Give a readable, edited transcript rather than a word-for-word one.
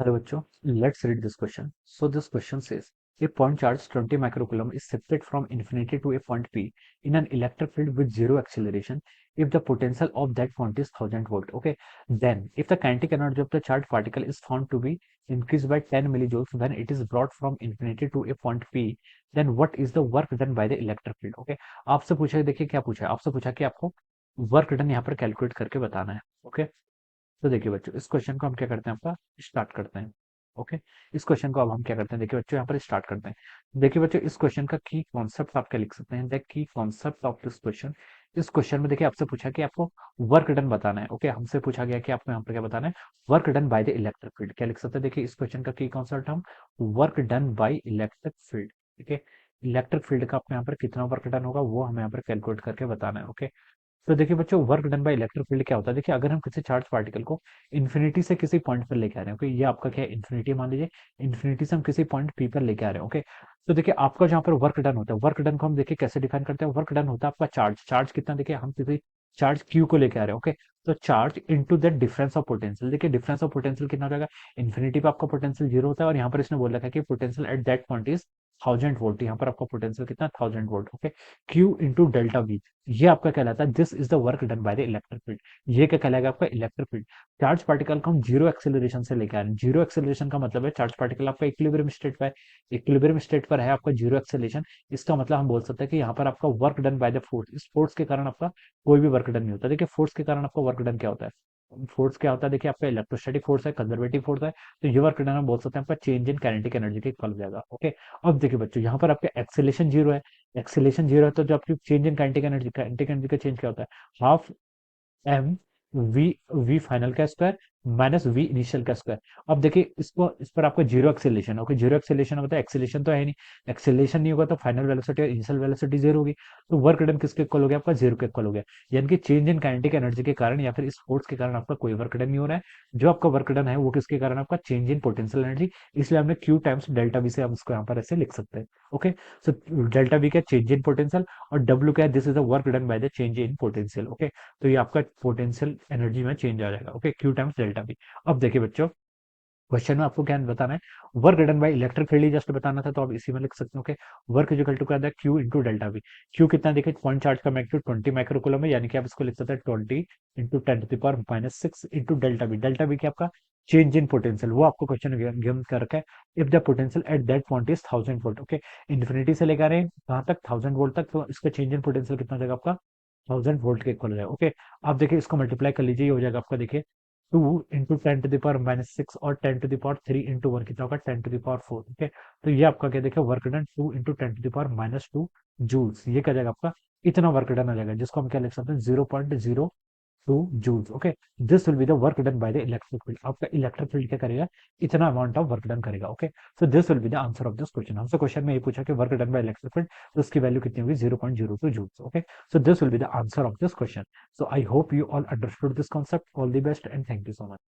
Hello, bachcho. Let's read this question. So this question says, a point charge 20 microcoulomb is shifted from infinity to a point P in an electric field with zero acceleration if the potential of that point is 1000 volt. Okay. Then, if the kinetic energy of the charged particle is found to be increased by 10 millijoules when it is brought from infinity to a point P, then what is the work done by the electric field? Okay. आपसे पूछा है, देखिए क्या पूछा है, आपसे पूछा कि आपको वर्क डन यहाँ पर कैलकुलेट करके बताना है. ओके. तो देखिए बच्चों, इस क्वेश्चन को हम क्या करते हैं, आपका स्टार्ट करते हैं. ओके. इस क्वेश्चन को अब हम क्या करते हैं, देखिए बच्चों, यहाँ पर स्टार्ट करते हैं. देखिए बच्चों, इस क्वेश्चन का की कॉन्सेप्ट आप क्या लिख सकते हैं, the key concept of this question. इस क्वेश्चन में देखिए आपसे पूछा कि आपको वर्क डन बताना है. ओके. हमसे पूछा गया कि आपको यहाँ पर क्या बताना है, work done by the electric field. क्या लिख सकते हैं, देखिए इस क्वेश्चन का की कॉन्सेप्ट हम work done by electric field. ठीक है. इलेक्ट्रिक फील्ड का आपको यहाँ पर कितना वर्क डन होगा वो हमें यहाँ पर कैलकुलेट करके बताना है. ओके. तो देखिए बच्चों, work done by electric field क्या होता है, देखिए अगर हम किसी चार्ज पार्टिकल को इन्फिनिटी से किसी पॉइंट पर लेके आ रहे हैं. ओके. ये आपका क्या है, इन्फिनिटी मान लीजिए. इन्फिनिटी से हम किसी पॉइंट पी पर लेके आ रहे हैं. ओके. तो देखिए आपका जहाँ पर वर्क डन होता है, वर्क डन को हम देखिए कैसे डिफाइन करते हैं. वर्क डन होता है आपका चार्ज. चार्ज कितना, देखिए हम किसी चार्ज क्यू को लेके आ रहे हैं. ओके. तो charge into that difference of potential. देखिए डिफरेंस ऑफ पोटेंशियल कितना हो जाएगा, इन्फिनिटी पे आपका पोटेंशियल जीरो होता है और यहाँ पर इसने बोल रखा है कि potential at that point is 1000 volt. यहाँ पर आपका पोटेंशियल कितना, 1000 volt. Okay. Q into delta we, ये आपका कहलाता है, this is the work done by the electric field. ये क्या कहलाएगा, आपका इलेक्ट्रिक फील्ड. चार्ज पार्टिकल को हम जीरो एक्सेलरेशन से लेकर आ रहे हैं. जीरो एक्सेलरेशन का मतलब है चार्ज पार्टिकल आपका इक्विलिब्रियम स्टेट पर है. इक्विलिब्रियम स्टेट पर है आपका जीरो एक्सेलरेशन. इसका मतलब हम बोल सकते हैं कि यहाँ पर आपका work done by the force. इस फोर्स के कारण आपका कोई भी वर्क डन नहीं होता. देखिए फोर्स के कारण आपका वर्क डन क्या होता है, फोर्स क्या होता है, देखिए आपका इलेक्ट्रोस्टैटिक फोर्स है, कंजर्वेटिव फोर्स है. तो ये वर्क डन हम बोल सकते हैं आपका चेंज इन काइनेटिक एनर्जी के इक्वल हो जाएगा. ओके. अब देखिए बच्चों, यहाँ पर आपका एक्सेलेरेशन जीरो है. एक्सेलेरेशन जीरो है तो जो आपकी चेंज इन काइनेटिक एनर्जी का चेंज क्या होता है, half m v v final का स्क्वायर माइनस वी इनिशियल का स्क्वायर. अब देखिए इसको, इस पर आपका zero acceleration. Okay. Zero acceleration होता है, एक्सेलेरेशन तो है नहीं. एक्सेलेरेशन नहीं होगा तो फाइनल वेलोसिटी और इनिशियल वेलोसिटी जीरो होगी. तो वर्क डन किसके इक्वल हो गया, आपका जीरो के इक्वल हो गया. यानी कि चेंज इन काइनेटिक एनर्जी के कारण या फिर इस फोर्स के कारण आपका कोई वर्क डन नहीं हो रहा है. जो आपका वर्क डन है वो किसके कारण, आपका चेंज इन पोटेंशियल एनर्जी. इसलिए हमने क्यू टाइम्स डेल्टा वी से हम इसको यहाँ पर ऐसे लिख सकते हैं. ओके. सो डेल्टा वी क्या, चेंज इन पोटेंशियल, और डब्ल्यू क्या है, this is the work done by the change in potential. Okay. तो ये आपका पोटेंशियल एनर्जी में चेंज आ जाएगा. Okay. Q times delta we. अब देखिए बच्चों, क्वेश्चन में आपको क्या बताना है, work done by electric field he just बताना था, तो आप इसी में लिख सकते हो. ओके. वर्क इक्वल टू क्या है, Q into delta we. Q कितना, देखिए पॉइंट चार्ज का मैग्नीट्यूड 20 माइक्रोकूलम है, यानी कि आप इसको लिख सकते हैं 20 into 10 to the power -6 into delta we. Delta we क्या, आपका चेंज इन पोटेंशियल, वो आपको क्वेश्चन गिवन कर रखा है. If the potential at that point is 1000 volt. Okay. Infinity से लेकर आ रहे हैं कहाँ तक, 1000 वोल्ट तक. तो इसका चेंज इन पोटेंशियल कितना हो जाएगा, आपका 1000 वोल्ट के इक्वल हो जाएगा. ओके. आप देखिए इसको मल्टीप्लाई कर लीजिए, ये हो जाएगा आपका, देखिए 2 इंटू 10 to the power -6 और 10 to the power 3 इंटू 1 कितना होगा, 10 to the power 4. ओके. तो ये आपका क्या, देखिए work done 2 into 10 to the power -2 joules. ये क्या जाएगा आपका, इतना वर्क डन आ जाएगा, जिसको हम क्या लिख सकते हैं, 0.02 joules. Okay. This will be the work done by the electric field. आपका इलेक्ट्रिक फील्ड क्या करेगा, इतना अमाउंट ऑफ वर्क डन करेगा. Okay. So this will be the answer of this question. हमसे क्वेश्चन में ये पूछा कि work done by electric field, तो उसकी वैल्यू कितनी होगी, 0.02 joules. Okay. So this will be the answer of this question. So I hope you all understood this concept. All the best and thank you so much.